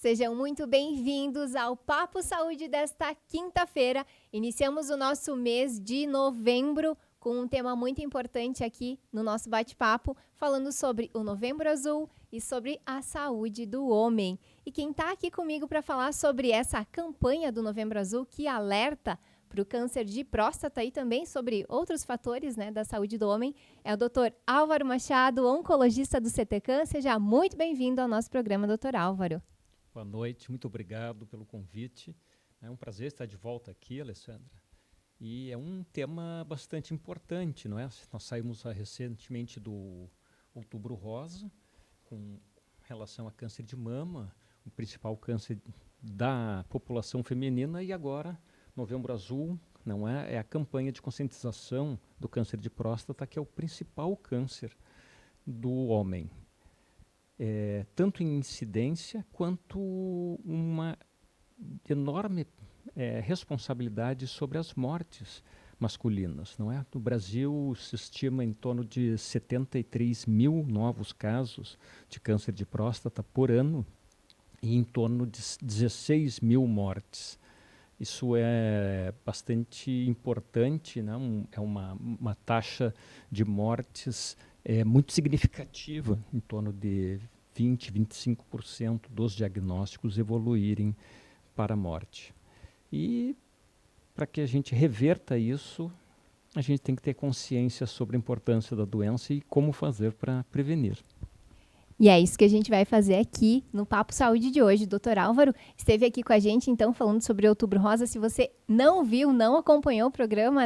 Sejam muito bem-vindos ao Papo Saúde desta quinta-feira. Iniciamos o nosso mês de novembro com um tema muito importante aqui no nosso bate-papo, falando sobre o Novembro Azul e sobre a saúde do homem. E quem está aqui comigo para falar sobre essa campanha do Novembro Azul que alerta para o câncer de próstata e também sobre outros fatores, da saúde do homem, é o Dr. Álvaro Machado, oncologista do CTCAM. Seja muito bem-vindo ao nosso programa, Dr. Álvaro. Boa noite, muito obrigado pelo convite. É um prazer estar de volta aqui, Alessandra. E é um tema bastante importante, não é? Nós saímos recentemente do Outubro Rosa, com relação a câncer de mama, o principal câncer da população feminina, e agora, Novembro Azul, não é? É a campanha de conscientização do câncer de próstata, que é o principal câncer do homem. Tanto em incidência quanto uma enorme responsabilidade sobre as mortes masculinas, não é? No Brasil se estima em torno de 73 mil novos casos de câncer de próstata por ano e em torno de 16 mil mortes. Isso é bastante importante, né? É uma taxa de mortes muito significativa, em torno de 20, 25% dos diagnósticos evoluírem para a morte. E para que a gente reverta isso, a gente tem que ter consciência sobre a importância da doença e como fazer para prevenir. E é isso que a gente vai fazer aqui no Papo Saúde de hoje. O Dr. Álvaro esteve aqui com a gente, então, falando sobre Outubro Rosa. Se você não viu, não acompanhou o programa,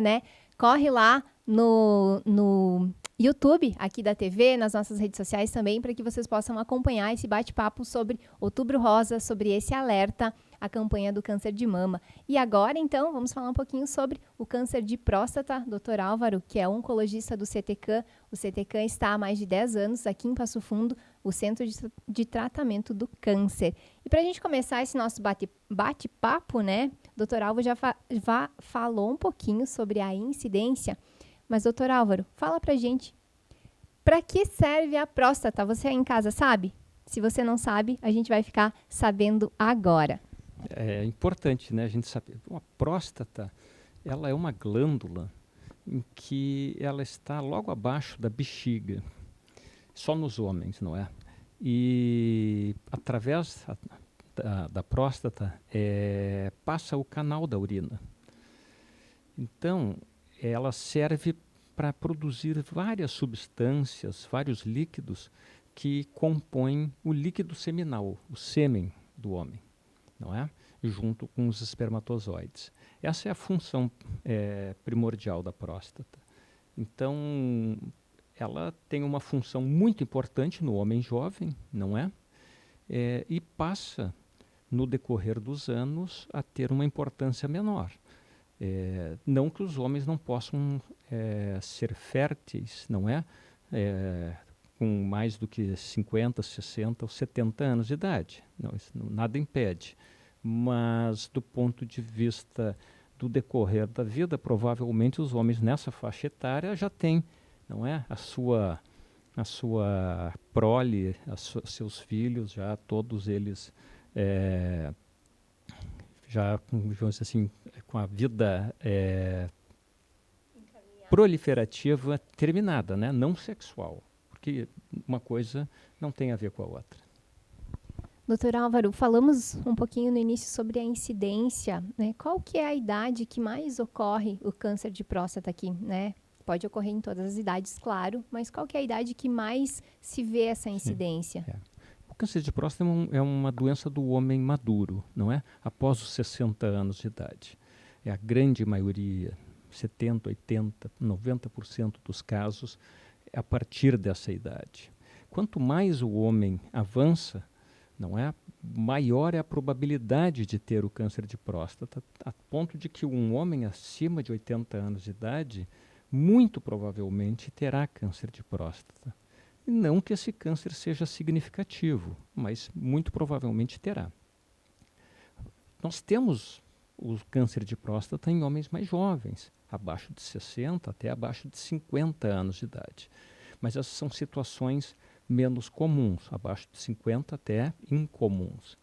corre lá no YouTube, aqui da TV, nas nossas redes sociais também, para que vocês possam acompanhar esse bate-papo sobre Outubro Rosa, sobre esse alerta, a campanha do câncer de mama. E agora, então, vamos falar um pouquinho sobre o câncer de próstata. Dr. Álvaro, que é oncologista do CTCAM. O CTCAM está há mais de 10 anos aqui em Passo Fundo, o Centro de Tratamento do Câncer. E para a gente começar esse nosso bate-papo, Dr. Álvaro já falou um pouquinho sobre a incidência. Mas, doutor Álvaro, fala pra gente, para que serve a próstata? Você aí em casa sabe? Se você não sabe, a gente vai ficar sabendo agora. É importante, a gente saber. A próstata, ela é uma glândula em que ela está logo abaixo da bexiga, só nos homens, não é? E através da próstata passa o canal da urina. Então, ela serve para produzir várias substâncias, vários líquidos que compõem o líquido seminal, o sêmen do homem, não é? Junto com os espermatozoides. Essa é a função primordial da próstata. Então, ela tem uma função muito importante no homem jovem, não é? E passa, no decorrer dos anos, a ter uma importância menor. Não que os homens não possam ser férteis, não é? Com mais do que 50, 60 ou 70 anos de idade. Não, isso nada impede. Mas, do ponto de vista do decorrer da vida, provavelmente os homens nessa faixa etária já têm, não é? A sua prole, seus filhos, já todos eles já, vamos dizer assim, com a vida proliferativa terminada, não sexual, porque uma coisa não tem a ver com a outra. Doutor Álvaro, falamos um pouquinho no início sobre a incidência, Qual que é a idade que mais ocorre o câncer de próstata aqui, Pode ocorrer em todas as idades, claro, mas qual que é a idade que mais se vê essa incidência? O câncer de próstata é uma doença do homem maduro, não é? Após os 60 anos de idade. É a grande maioria, 70, 80, 90% dos casos, a partir dessa idade. Quanto mais o homem avança, não é? Maior é a probabilidade de ter o câncer de próstata, a ponto de que um homem acima de 80 anos de idade, muito provavelmente terá câncer de próstata. Não que esse câncer seja significativo, mas muito provavelmente terá. Nós temos o câncer de próstata em homens mais jovens, abaixo de 60 até abaixo de 50 anos de idade. Mas essas são situações menos comuns, abaixo de 50 até incomuns.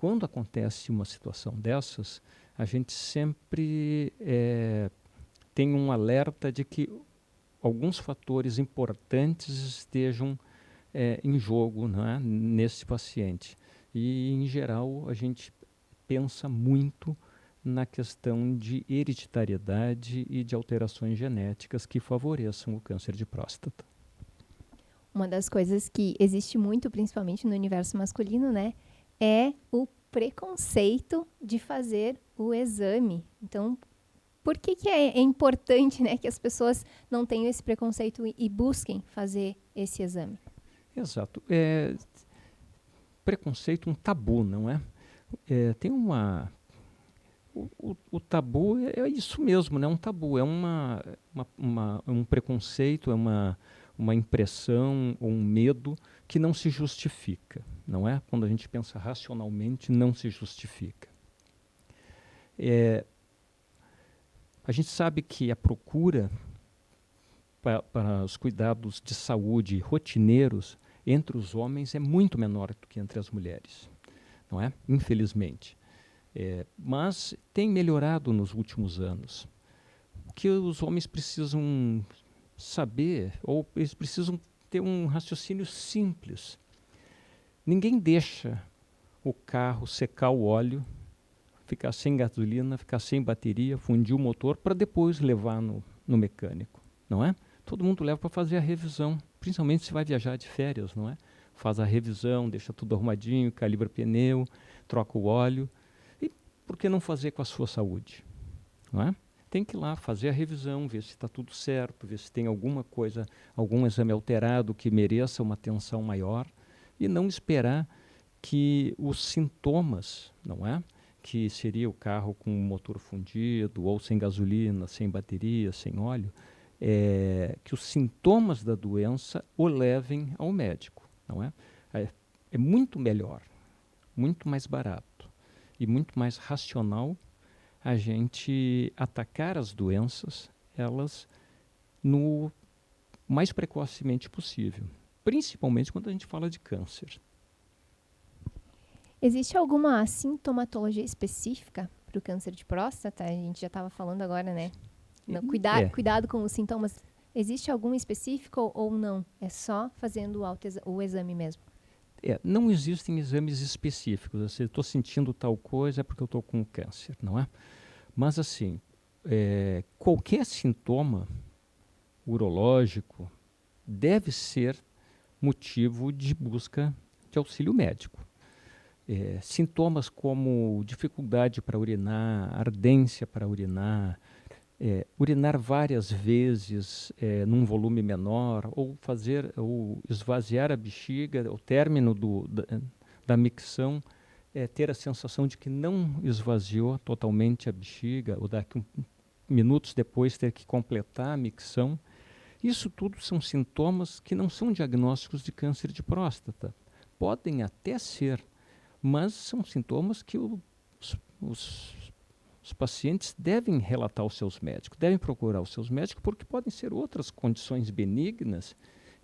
quando acontece uma situação dessas, a gente sempre tem um alerta de que alguns fatores importantes estejam em jogo, né, nesse paciente. E, em geral, a gente pensa muito na questão de hereditariedade e de alterações genéticas que favoreçam o câncer de próstata. Uma das coisas que existe muito, principalmente no universo masculino, né, é o preconceito de fazer o exame. Então, por que é importante, né, que as pessoas não tenham esse preconceito e busquem fazer esse exame? Exato. Preconceito, um tabu, não é? Tem uma... O tabu é isso mesmo, né? Um tabu, é um preconceito, é uma impressão ou um medo que não se justifica, não é? Quando a gente pensa racionalmente, não se justifica. A gente sabe que a procura para os cuidados de saúde rotineiros entre os homens é muito menor do que entre as mulheres, não é? Infelizmente. Mas tem melhorado nos últimos anos. O que os homens precisam saber, ou eles precisam ter um raciocínio simples. Ninguém deixa o carro secar o óleo, ficar sem gasolina, ficar sem bateria, fundir o motor para depois levar no mecânico, não é? Todo mundo leva para fazer a revisão, principalmente se vai viajar de férias, não é? Faz a revisão, deixa tudo arrumadinho, calibra pneu, troca o óleo. E por que não fazer com a sua saúde? Não é? Tem que ir lá fazer a revisão, ver se está tudo certo, ver se tem alguma coisa, algum exame alterado que mereça uma atenção maior e não esperar que os sintomas, não é? Que seria o carro com o motor fundido ou sem gasolina, sem bateria, sem óleo, que os sintomas da doença o levem ao médico, não é? É muito melhor, muito mais barato e muito mais racional a gente atacar as doenças, elas no mais precocemente possível, principalmente quando a gente fala de câncer. Existe alguma sintomatologia específica para o câncer de próstata? A gente já estava falando agora, né? Não, cuidado com os sintomas. Existe algum específico ou não? É só fazendo o exame mesmo? Não existem exames específicos. Se eu estou sentindo tal coisa é porque eu estou com câncer, não é? Mas assim, qualquer sintoma urológico deve ser motivo de busca de auxílio médico. Sintomas como dificuldade para urinar, ardência para urinar, urinar várias vezes num volume menor, ou esvaziar a bexiga, ao término da micção, ter a sensação de que não esvaziou totalmente a bexiga, ou daqui minutos depois ter que completar a micção. Isso tudo são sintomas que não são diagnósticos de câncer de próstata. Podem até ser, mas são sintomas que os pacientes devem relatar aos seus médicos, devem procurar os seus médicos, porque podem ser outras condições benignas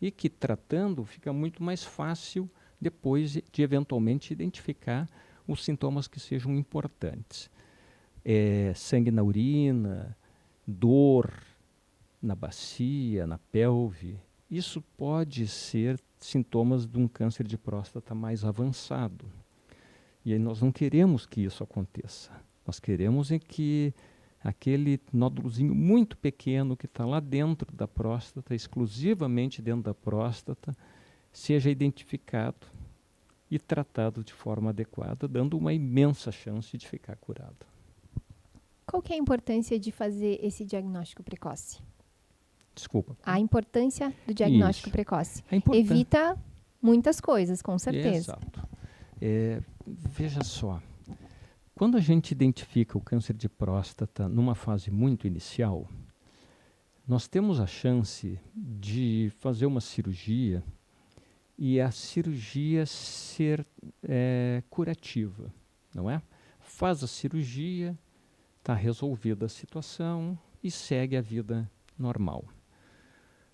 e que, tratando, fica muito mais fácil depois de eventualmente identificar os sintomas que sejam importantes. Sangue na urina, dor na bacia, na pelve, isso pode ser sintomas de um câncer de próstata mais avançado. E aí nós não queremos que isso aconteça. Nós queremos que aquele nódulozinho muito pequeno que está lá dentro da próstata, exclusivamente dentro da próstata, seja identificado e tratado de forma adequada, dando uma imensa chance de ficar curado. Qual que é a importância de fazer esse diagnóstico precoce? Desculpa. A importância do diagnóstico precoce. Evita muitas coisas, com certeza. Exato. Veja só, quando a gente identifica o câncer de próstata numa fase muito inicial, nós temos a chance de fazer uma cirurgia e a cirurgia ser curativa, não é? Faz a cirurgia, está resolvida a situação e segue a vida normal.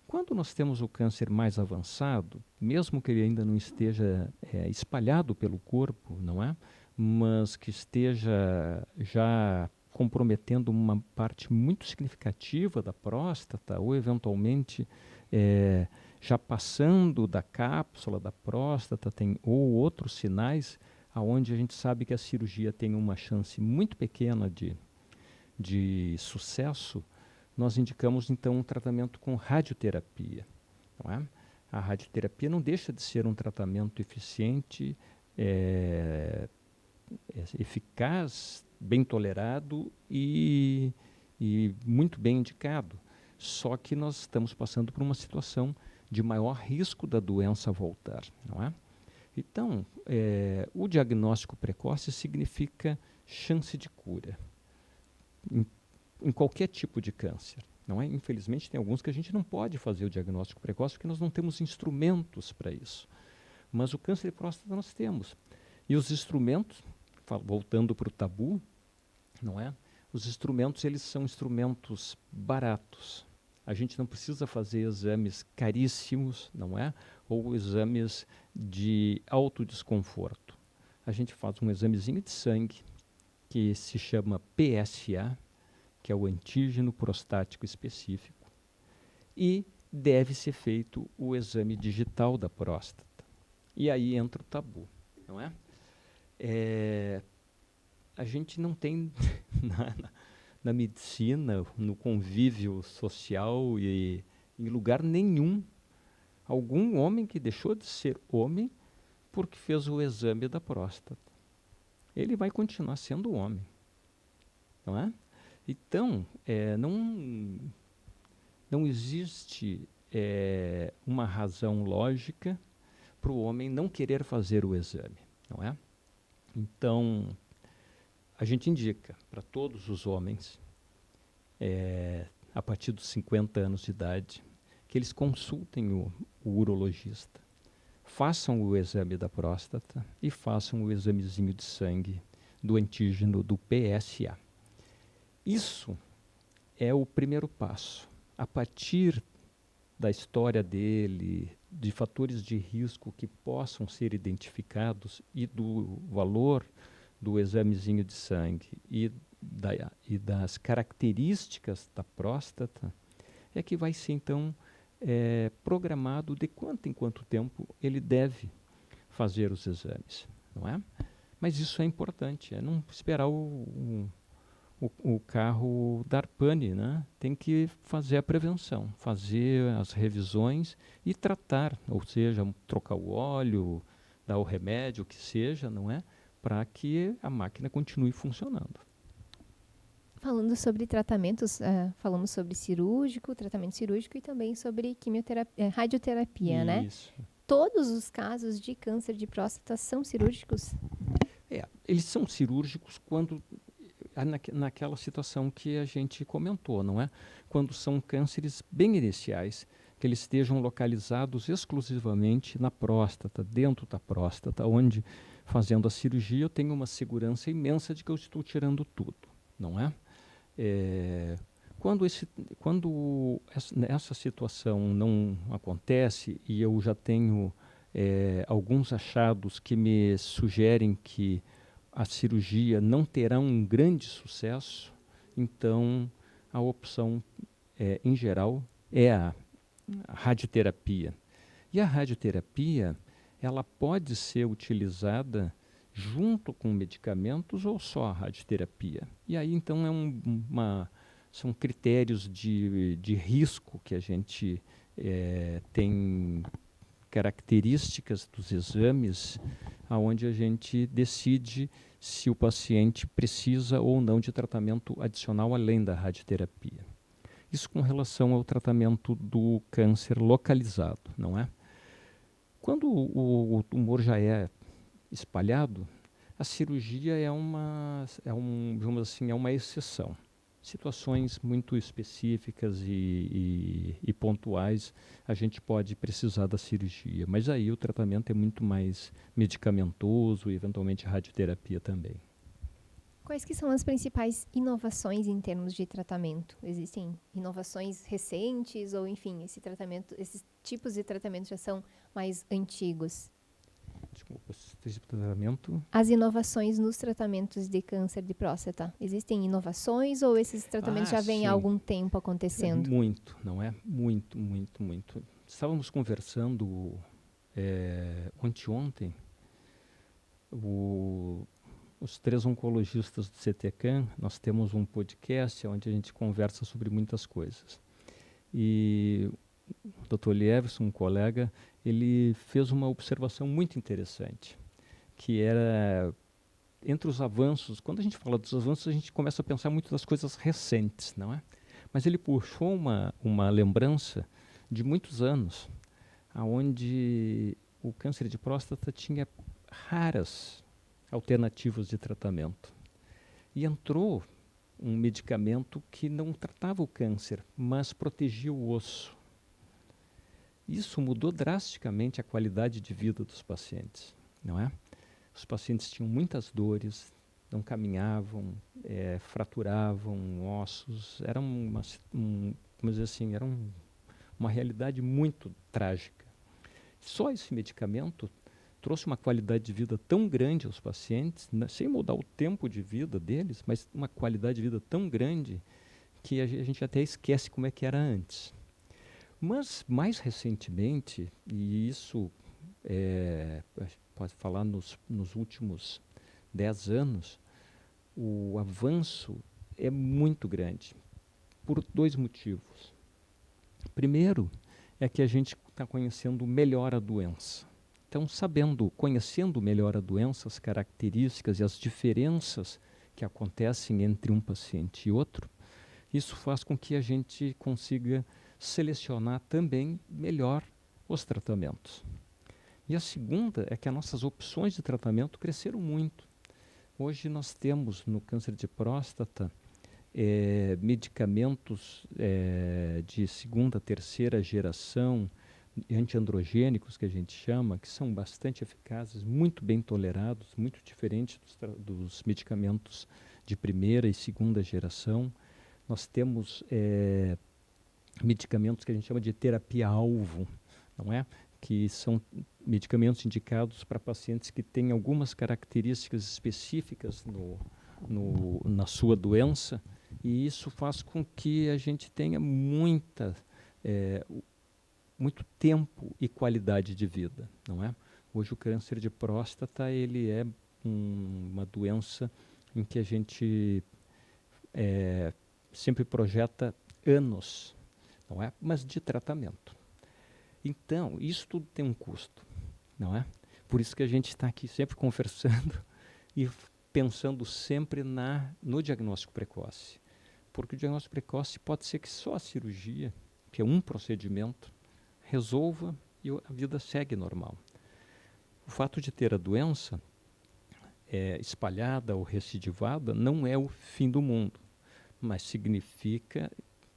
Quando nós temos o câncer mais avançado, mesmo que ele ainda não esteja espalhado pelo corpo, não é? mas que esteja já comprometendo uma parte muito significativa da próstata, ou eventualmente já passando da cápsula da próstata, ou outros sinais, aonde a gente sabe que a cirurgia tem uma chance muito pequena de sucesso, nós indicamos então um tratamento com radioterapia. Não é? A radioterapia não deixa de ser um tratamento eficiente, eficaz, bem tolerado e muito bem indicado. Só que nós estamos passando por uma situação de maior risco da doença voltar, não é? Então, o diagnóstico precoce significa chance de cura em qualquer tipo de câncer. Não é? Infelizmente, tem alguns que a gente não pode fazer o diagnóstico precoce porque nós não temos instrumentos para isso. Mas o câncer de próstata nós temos. E os instrumentos, voltando para o tabu, não é? Os instrumentos, eles são instrumentos baratos. A gente não precisa fazer exames caríssimos, não é? Ou exames de alto desconforto. A gente faz um examezinho de sangue, que se chama PSA, que é o antígeno prostático específico, e deve ser feito o exame digital da próstata. E aí entra o tabu, não é? A gente não tem na medicina, no convívio social e em lugar nenhum, algum homem que deixou de ser homem porque fez o exame da próstata. Ele vai continuar sendo homem, não é? Então, não existe uma razão lógica para o homem não querer fazer o exame, não é? Então, a gente indica para todos os homens, a partir dos 50 anos de idade, que eles consultem o urologista, façam o exame da próstata e façam o examezinho de sangue do antígeno do PSA. Isso é o primeiro passo. A partir da história dele, de fatores de risco que possam ser identificados e do valor do examezinho de sangue e das características da próstata, é que vai ser então programado de quanto em quanto tempo ele deve fazer os exames, não é? Mas isso é importante, não esperar o carro dar pane, né? Tem que fazer a prevenção, fazer as revisões e tratar, ou seja, trocar o óleo, dar o remédio, o que seja, não é? Para que a máquina continue funcionando. Falando sobre tratamentos, falamos sobre tratamento cirúrgico e também sobre quimioterapia, radioterapia, né? Isso. Todos os casos de câncer de próstata são cirúrgicos? Eles são cirúrgicos quando naquela situação que a gente comentou, não é? Quando são cânceres bem iniciais, que eles estejam localizados exclusivamente na próstata, dentro da próstata, onde, fazendo a cirurgia, eu tenho uma segurança imensa de que eu estou tirando tudo, não é? Quando essa situação não acontece e eu já tenho alguns achados que me sugerem que a cirurgia não terá um grande sucesso, então a opção, em geral, é a radioterapia. E a radioterapia, ela pode ser utilizada junto com medicamentos ou só a radioterapia. E aí, então, são critérios de risco que a gente tem características dos exames, aonde a gente decide se o paciente precisa ou não de tratamento adicional além da radioterapia. Isso com relação ao tratamento do câncer localizado, não é? Quando o tumor já é espalhado, a cirurgia digamos assim, é uma exceção. Situações muito específicas e pontuais, a gente pode precisar da cirurgia, mas aí o tratamento é muito mais medicamentoso e eventualmente radioterapia também. Quais que são as principais inovações em termos de tratamento? Existem inovações recentes ou, enfim, esses tipos de tratamento já são mais antigos? Desculpa, esse tipo de tratamento. As inovações nos tratamentos de câncer de próstata. Existem inovações ou esses tratamentos já vêm há Sim. algum tempo acontecendo? Muito, não é? Muito, muito, muito. Estávamos conversando ontem, os 3 oncologistas do CTCAM, nós temos um podcast onde a gente conversa sobre muitas coisas. E o Dr. Lievson, um colega, ele fez uma observação muito interessante, que era entre os avanços. Quando a gente fala dos avanços, a gente começa a pensar muito das coisas recentes, não é? Mas ele puxou uma lembrança de muitos anos, onde o câncer de próstata tinha raras alternativas de tratamento. E entrou um medicamento que não tratava o câncer, mas protegia o osso. Isso mudou drasticamente a qualidade de vida dos pacientes, não é? Os pacientes tinham muitas dores, não caminhavam, fraturavam ossos, era vamos dizer assim, era uma realidade muito trágica. Só esse medicamento trouxe uma qualidade de vida tão grande aos pacientes, sem mudar o tempo de vida deles, mas uma qualidade de vida tão grande que a gente até esquece como é que era antes. Mas, mais recentemente, e isso pode falar nos últimos 10 anos, o avanço é muito grande, por 2 motivos. Primeiro, é que a gente está conhecendo melhor a doença. Então, conhecendo melhor a doença, as características e as diferenças que acontecem entre um paciente e outro, isso faz com que a gente consiga selecionar também melhor os tratamentos. E a segunda é que as nossas opções de tratamento cresceram muito. Hoje nós temos no câncer de próstata medicamentos de segunda, terceira geração, antiandrogênicos que a gente chama, que são bastante eficazes, muito bem tolerados, muito diferentes dos medicamentos de primeira e segunda geração. Nós temos medicamentos que a gente chama de terapia-alvo, não é? Que são medicamentos indicados para pacientes que têm algumas características específicas na sua doença, e isso faz com que a gente tenha muito tempo e qualidade de vida, não é? Hoje o câncer de próstata ele é uma doença em que a gente sempre projeta anos, não é? Mas de tratamento. Então, isso tudo tem um custo, não é? Por isso que a gente está aqui sempre conversando e pensando sempre no diagnóstico precoce. Porque o diagnóstico precoce pode ser que só a cirurgia, que é um procedimento, resolva e a vida segue normal. O fato de ter a doença espalhada ou recidivada não é o fim do mundo, mas significa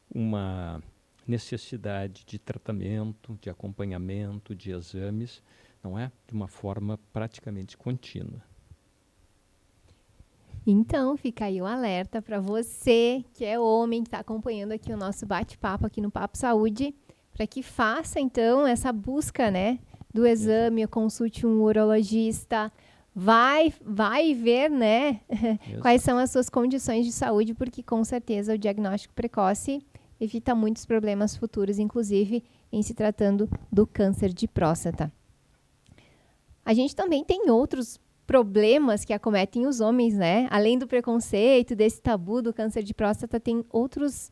uma necessidade de tratamento, de acompanhamento, de exames, não é? De uma forma praticamente contínua. Então, fica aí o alerta para você que é homem, que está acompanhando aqui o nosso bate-papo aqui no Papo Saúde, para que faça, então, essa busca, né, do exame, consulte um urologista, vai ver, né, quais são as suas condições de saúde, porque com certeza o diagnóstico precoce evita muitos problemas futuros, inclusive em se tratando do câncer de próstata. A gente também tem outros problemas que acometem os homens, né? Além do preconceito, desse tabu do câncer de próstata, tem outros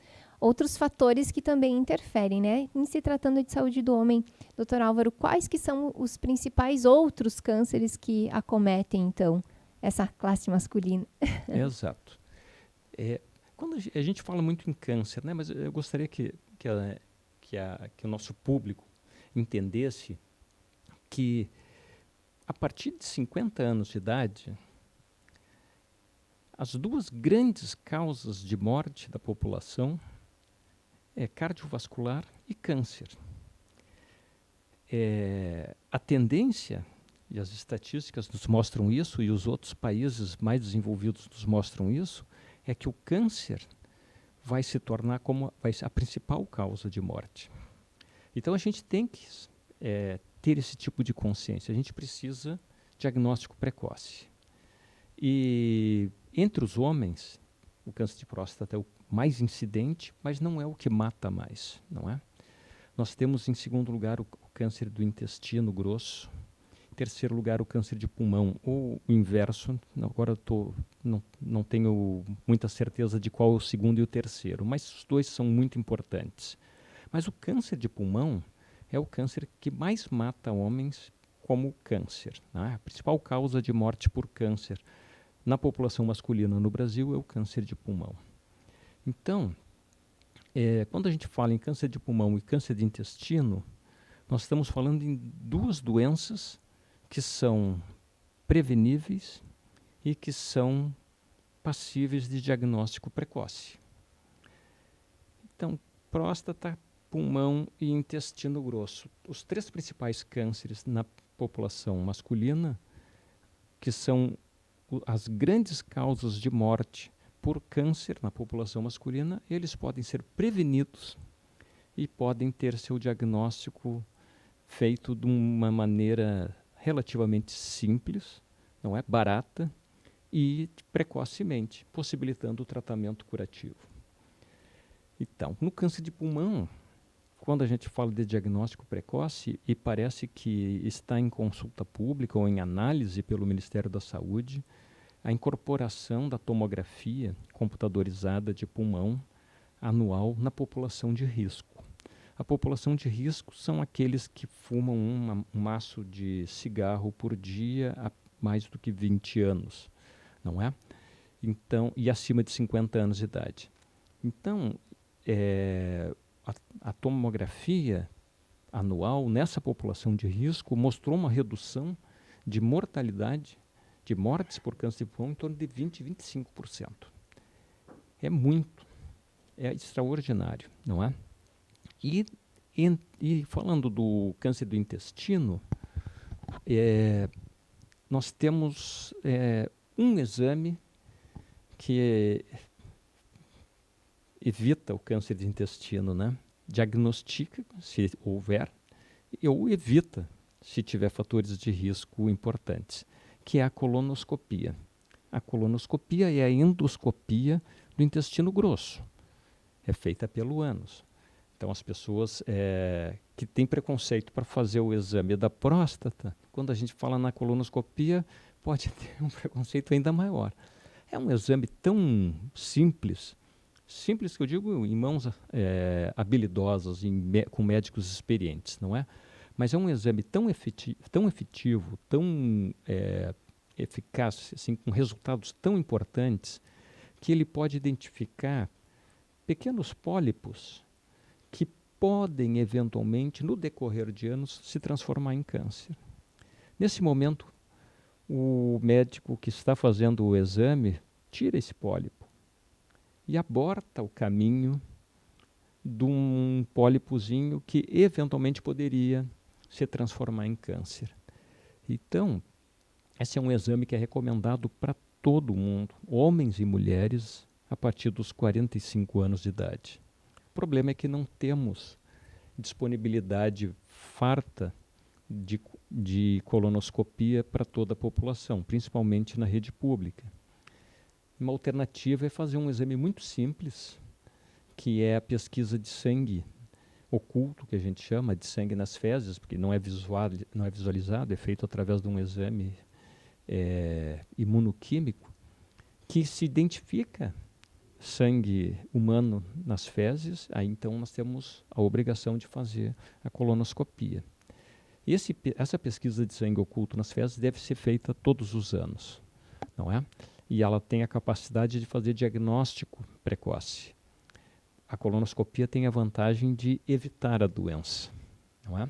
fatores que também interferem, né? Em se tratando de saúde do homem. Doutor Álvaro, quais que são os principais outros cânceres que acometem, então, essa classe masculina? Exato. Quando a gente fala muito em câncer, né? Mas eu gostaria que o nosso público entendesse que a partir de 50 anos de idade, as 2 grandes causas de morte da população é cardiovascular e câncer. A tendência, e as estatísticas nos mostram isso, e os outros países mais desenvolvidos nos mostram isso, é que o câncer vai se tornar vai ser a principal causa de morte. Então a gente tem que ter esse tipo de consciência. A gente precisa diagnóstico precoce. E entre os homens, o câncer de próstata é o mais incidente, mas não é o que mata mais, não é? Nós temos em segundo lugar o câncer do intestino grosso, em terceiro lugar o câncer de pulmão, ou o inverso, agora não tenho muita certeza de qual é o segundo e o terceiro, mas os dois são muito importantes. Mas o câncer de pulmão é o câncer que mais mata homens como câncer, né? A principal causa de morte por câncer na população masculina no Brasil é o câncer de pulmão. Então, quando a gente fala em câncer de pulmão e câncer de intestino, nós estamos falando em duas doenças que são preveníveis e que são passíveis de diagnóstico precoce. Então, próstata, pulmão e intestino grosso. Os três principais cânceres na população masculina, que são as grandes causas de morte por câncer na população masculina, eles podem ser prevenidos e podem ter seu diagnóstico feito de uma maneira relativamente simples, não é barata, e precocemente, possibilitando o tratamento curativo. Então, no câncer de pulmão, quando a gente fala de diagnóstico precoce, e parece que está em consulta pública ou em análise pelo Ministério da Saúde, a incorporação da tomografia computadorizada de pulmão anual na população de risco. A população de risco são aqueles que fumam um maço de cigarro por dia há mais do que 20 anos, não é? Então, e acima de 50 anos de idade. Então, a tomografia anual nessa população de risco mostrou uma redução de mortalidade, de mortes por câncer de pulmão em torno de 20% e 25%. É muito, é extraordinário, não é? E falando do câncer do intestino, nós temos um exame que evita o câncer de intestino, né? Diagnostica, se houver, ou evita, se tiver fatores de risco importantes, que é a colonoscopia. A colonoscopia é a endoscopia do intestino grosso. É feita pelo ânus. Então, as pessoas que têm preconceito para fazer o exame da próstata, quando a gente fala na colonoscopia, pode ter um preconceito ainda maior. É um exame tão simples que eu digo em mãos habilidosas, com médicos experientes, não é? Mas é um exame tão efetivo, tão eficaz, assim, com resultados tão importantes, que ele pode identificar pequenos pólipos que podem, eventualmente, no decorrer de anos, se transformar em câncer. Nesse momento, o médico que está fazendo o exame tira esse pólipo e aborta o caminho de um pólipozinho que, eventualmente, poderia se transformar em câncer. Então, esse é um exame que é recomendado para todo mundo, homens e mulheres, a partir dos 45 anos de idade. O problema é que não temos disponibilidade farta de colonoscopia para toda a população, principalmente na rede pública. Uma alternativa é fazer um exame muito simples, que é a pesquisa de sangue oculto, que a gente chama de sangue nas fezes, porque não é visualizado, é feito através de um exame imunoquímico, que se identifica sangue humano nas fezes, aí então nós temos a obrigação de fazer a colonoscopia. Essa pesquisa de sangue oculto nas fezes deve ser feita todos os anos, não é? E ela tem a capacidade de fazer diagnóstico precoce. A colonoscopia tem a vantagem de evitar a doença, não é?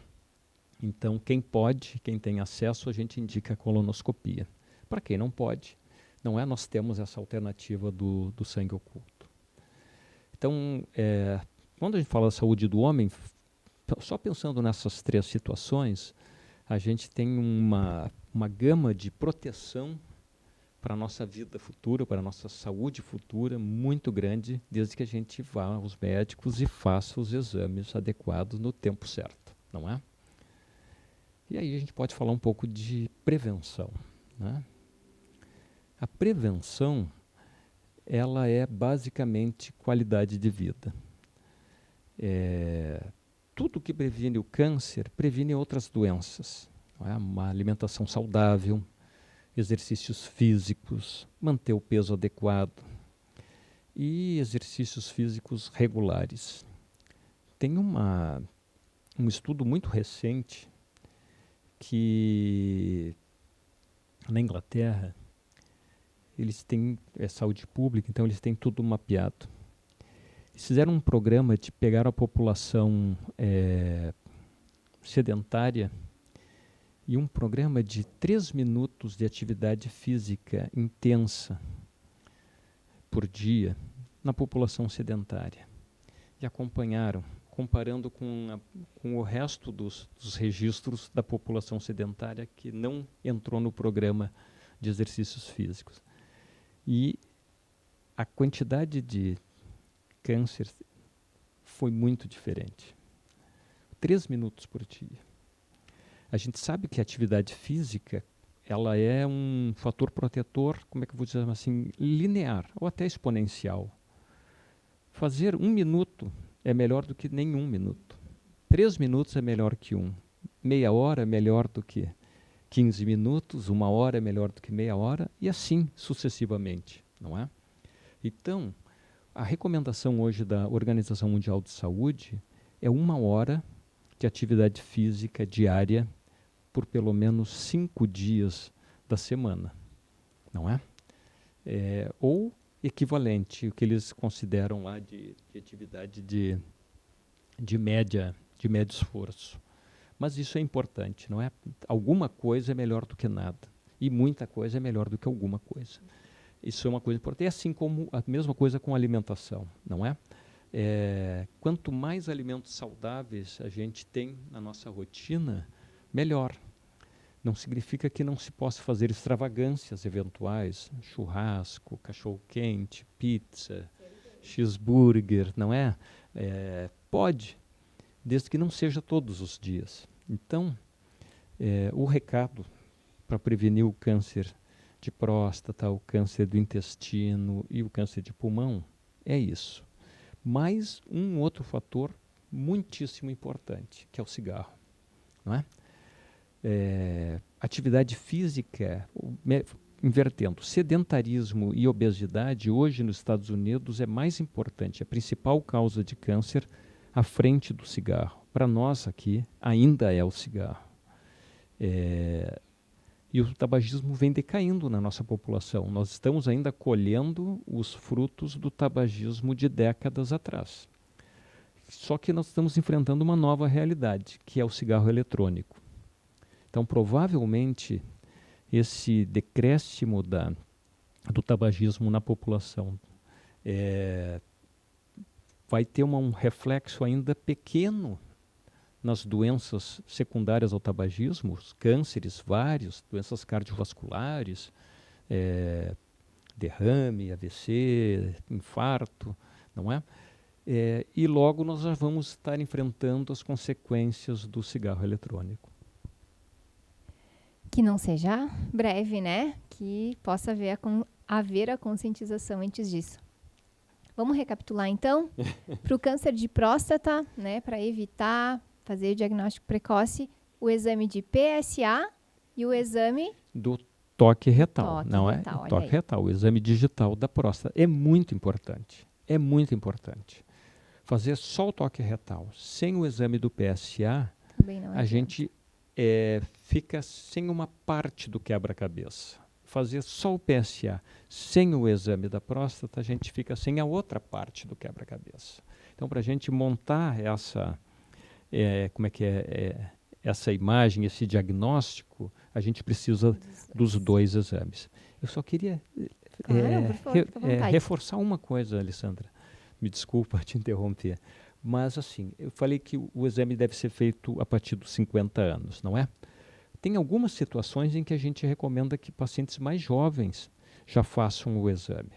Então, quem pode, quem tem acesso, a gente indica a colonoscopia. Para quem não pode, não é? Nós temos essa alternativa do sangue oculto. Então, quando a gente fala da saúde do homem, só pensando nessas três situações, a gente tem uma gama de proteção para a nossa vida futura, para a nossa saúde futura, muito grande, desde que a gente vá aos médicos e faça os exames adequados no tempo certo, não é? E aí a gente pode falar um pouco de prevenção, né? A prevenção, ela é basicamente qualidade de vida. Tudo que previne o câncer previne outras doenças. Não é? Uma alimentação saudável, exercícios físicos, manter o peso adequado e exercícios físicos regulares. Tem um estudo muito recente que na Inglaterra eles têm saúde pública, então eles têm tudo mapeado. Eles fizeram um programa de pegar a população sedentária e um programa de 3 minutos de atividade física intensa por dia na população sedentária. E acompanharam, comparando com o resto dos registros da população sedentária que não entrou no programa de exercícios físicos. E a quantidade de câncer foi muito diferente. 3 minutos por dia. A gente sabe que a atividade física ela é um fator protetor, como é que eu vou dizer assim, linear ou até exponencial. Fazer 1 minuto é melhor do que nenhum minuto. 3 minutos é melhor que 1. Meia hora é melhor do que 15 minutos, 1 hora é melhor do que meia hora e assim sucessivamente, não é? Então, a recomendação hoje da Organização Mundial de Saúde é 1 hora de atividade física diária por pelo menos 5 dias da semana, não é? Ou equivalente, o que eles consideram lá de atividade de médio esforço. Mas isso é importante, não é? Alguma coisa é melhor do que nada. E muita coisa é melhor do que alguma coisa. Isso é uma coisa importante. É assim como a mesma coisa com a alimentação, não é? Quanto mais alimentos saudáveis a gente tem na nossa rotina, melhor. Não significa que não se possa fazer extravagâncias eventuais, churrasco, cachorro-quente, pizza, cheeseburger, não é? Pode, desde que não seja todos os dias. Então, o recado para prevenir o câncer de próstata, o câncer do intestino e o câncer de pulmão é isso. Mais um outro fator muitíssimo importante, que é o cigarro, não é? Atividade física, invertendo, sedentarismo e obesidade, hoje nos Estados Unidos é mais importante, a principal causa de câncer à frente do cigarro. Para nós aqui, ainda é o cigarro. E o tabagismo vem decaindo na nossa população. Nós estamos ainda colhendo os frutos do tabagismo de décadas atrás. Só que nós estamos enfrentando uma nova realidade, que é o cigarro eletrônico. Então, provavelmente, esse decréscimo do tabagismo na população vai ter um reflexo ainda pequeno nas doenças secundárias ao tabagismo, os cânceres vários, doenças cardiovasculares, derrame, AVC, infarto, não é? E logo nós já vamos estar enfrentando as consequências do cigarro eletrônico. Que não seja breve, né? Que possa haver a conscientização antes disso. Vamos recapitular, então? Para o câncer de próstata, né? Para evitar, fazer o diagnóstico precoce, o exame de PSA e o exame do toque retal, toque retal, o exame digital da próstata. É muito importante, Fazer só o toque retal, sem o exame do PSA, a gente fica sem uma parte do quebra-cabeça. Fazer só o PSA sem o exame da próstata, a gente fica sem a outra parte do quebra-cabeça. Então, para a gente montar essa imagem, esse diagnóstico, a gente precisa dos 2 exames. Eu só queria reforçar uma coisa, Alessandra. Me desculpa te interromper. Mas, assim, eu falei que o exame deve ser feito a partir dos 50 anos, não é? Tem algumas situações em que a gente recomenda que pacientes mais jovens já façam o exame.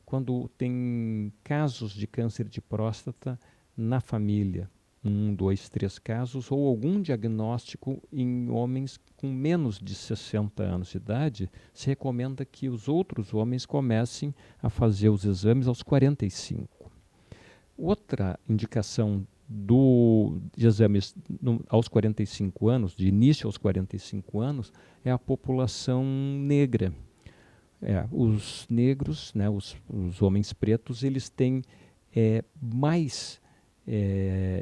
Quando tem casos de câncer de próstata na família, 1, 2, 3 casos, ou algum diagnóstico em homens com menos de 60 anos de idade, se recomenda que os outros homens comecem a fazer os exames aos 45. Outra indicação de exames aos 45 anos, de início aos 45 anos, é a população negra. Os negros, né, os homens pretos, eles têm mais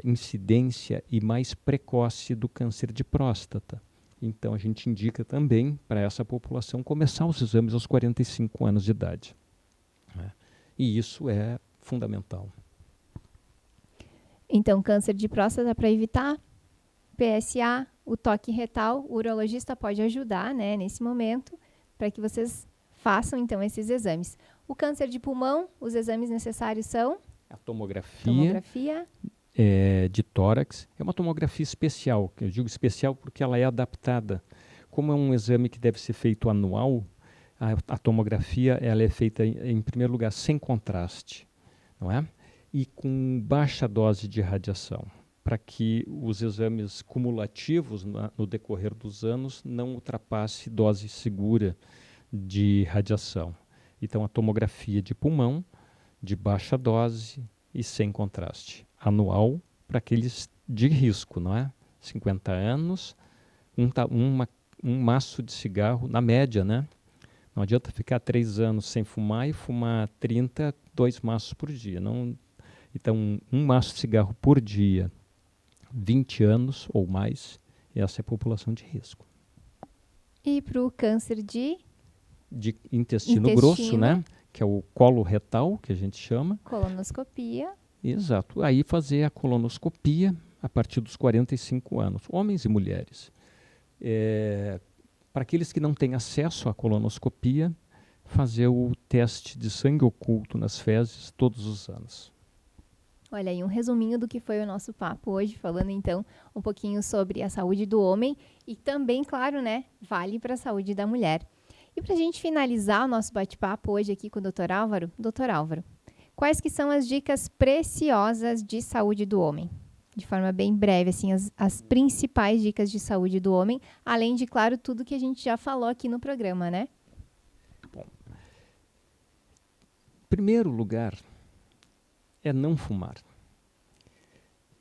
incidência e mais precoce do câncer de próstata. Então, a gente indica também para essa população começar os exames aos 45 anos de idade. Né? E isso é fundamental. Então, câncer de próstata para evitar, PSA, o toque retal, o urologista pode ajudar, né, nesse momento, para que vocês façam, então, esses exames. O câncer de pulmão, os exames necessários são? A tomografia de tórax. É uma tomografia especial, eu digo especial porque ela é adaptada. Como é um exame que deve ser feito anual, a tomografia ela é feita, em primeiro lugar, sem contraste, não é? E com baixa dose de radiação, para que os exames cumulativos no decorrer dos anos não ultrapasse dose segura de radiação. Então, a tomografia de pulmão, de baixa dose e sem contraste, anual, para aqueles de risco, não é? 50 anos, um maço de cigarro, na média, né? Não adianta ficar 3 anos sem fumar e fumar 30, 2 maços por dia. Não. Então, um maço de cigarro por dia, 20 anos ou mais, essa é a população de risco. E para o câncer de intestino grosso, né? Que é o colo retal, que a gente chama. Colonoscopia. Exato. Aí fazer a colonoscopia a partir dos 45 anos, homens e mulheres. Para aqueles que não têm acesso à colonoscopia, fazer o teste de sangue oculto nas fezes todos os anos. Olha aí, um resuminho do que foi o nosso papo hoje, falando então um pouquinho sobre a saúde do homem e também, claro, né, vale para a saúde da mulher. E para a gente finalizar o nosso bate-papo hoje aqui com o Dr. Álvaro, quais que são as dicas preciosas de saúde do homem? De forma bem breve, assim, as principais dicas de saúde do homem, além de, claro, tudo que a gente já falou aqui no programa, né? Bom, em primeiro lugar, é não fumar.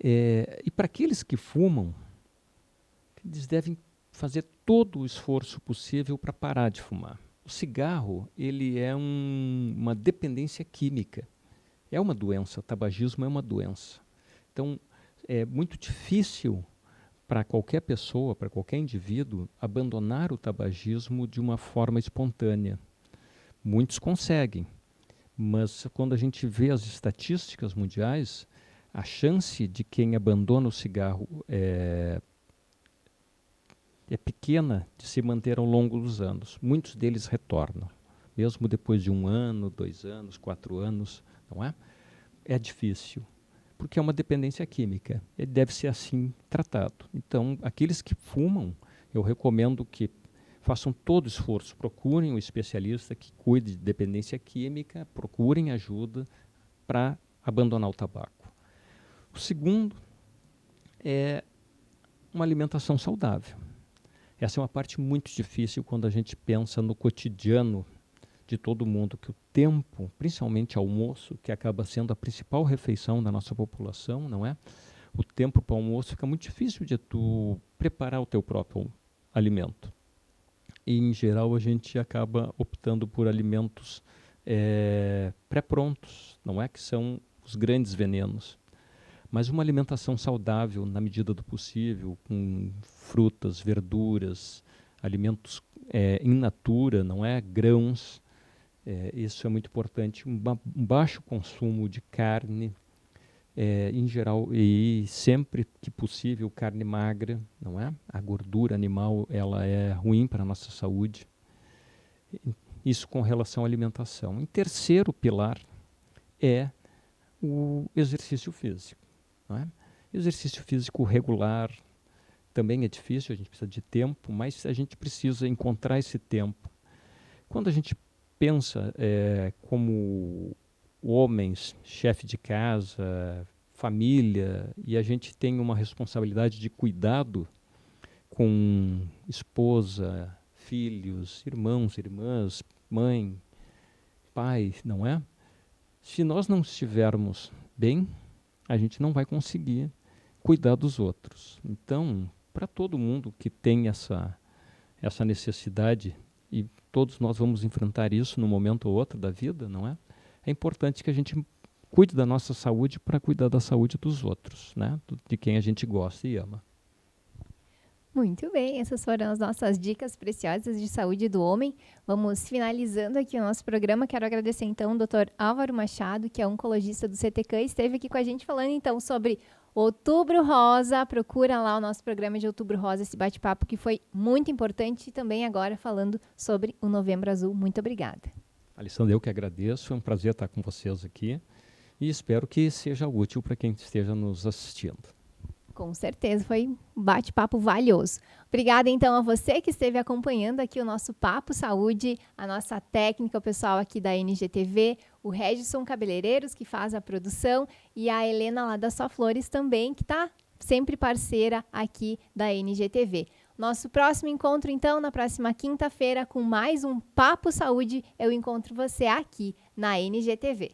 E para aqueles que fumam, eles devem fazer todo o esforço possível para parar de fumar. O cigarro, ele é uma dependência química. É uma doença, o tabagismo é uma doença. Então, é muito difícil para qualquer pessoa, para qualquer indivíduo, abandonar o tabagismo de uma forma espontânea. Muitos conseguem, mas quando a gente vê as estatísticas mundiais, a chance de quem abandona o cigarro é pequena de se manter ao longo dos anos. Muitos deles retornam, mesmo depois de 1 ano, 2 anos, 4 anos, não é? É difícil, porque é uma dependência química. Ele deve ser assim tratado. Então, aqueles que fumam, eu recomendo que façam todo o esforço, procurem um especialista que cuide de dependência química, procurem ajuda para abandonar o tabaco. O segundo é uma alimentação saudável. Essa é uma parte muito difícil quando a gente pensa no cotidiano de todo mundo, que o tempo, principalmente almoço, que acaba sendo a principal refeição da nossa população, não é? O tempo para o almoço fica muito difícil de tu preparar o teu próprio alimento. E, em geral, a gente acaba optando por alimentos pré-prontos, não é? Que são os grandes venenos. Mas uma alimentação saudável, na medida do possível, com frutas, verduras, alimentos in natura, não é? Grãos, isso é muito importante. Um baixo consumo de carne, em geral, e sempre que possível, carne magra, não é? A gordura animal, ela é ruim para a nossa saúde. Isso com relação à alimentação. Em terceiro pilar é o exercício físico. Não é? Exercício físico regular também é difícil, a gente precisa de tempo, mas a gente precisa encontrar esse tempo. Quando a gente pensa como homens, chefe de casa, família e a gente tem uma responsabilidade de cuidado com esposa, filhos, irmãos, irmãs, mãe, pai, não é? Se nós não estivermos bem, a gente não vai conseguir cuidar dos outros. Então, para todo mundo que tem essa necessidade, e todos nós vamos enfrentar isso num momento ou outro da vida, não é? É importante que a gente cuide da nossa saúde para cuidar da saúde dos outros, né? De quem a gente gosta e ama. Muito bem, essas foram as nossas dicas preciosas de saúde do homem. Vamos finalizando aqui o nosso programa. Quero agradecer então o Dr. Álvaro Machado, que é oncologista do CTCAM, esteve aqui com a gente falando então sobre Outubro Rosa. Procura lá o nosso programa de Outubro Rosa, esse bate-papo que foi muito importante, e também agora falando sobre o Novembro Azul. Muito obrigada. Alessandra, eu que agradeço, é um prazer estar com vocês aqui e espero que seja útil para quem esteja nos assistindo. Com certeza, foi um bate-papo valioso. Obrigada, então, a você que esteve acompanhando aqui o nosso Papo Saúde, a nossa técnica, o pessoal aqui da NGTV, o Regison Cabeleireiros, que faz a produção, e a Helena lá da Só Flores também, que está sempre parceira aqui da NGTV. Nosso próximo encontro, então, na próxima quinta-feira, com mais um Papo Saúde, eu encontro você aqui na NGTV.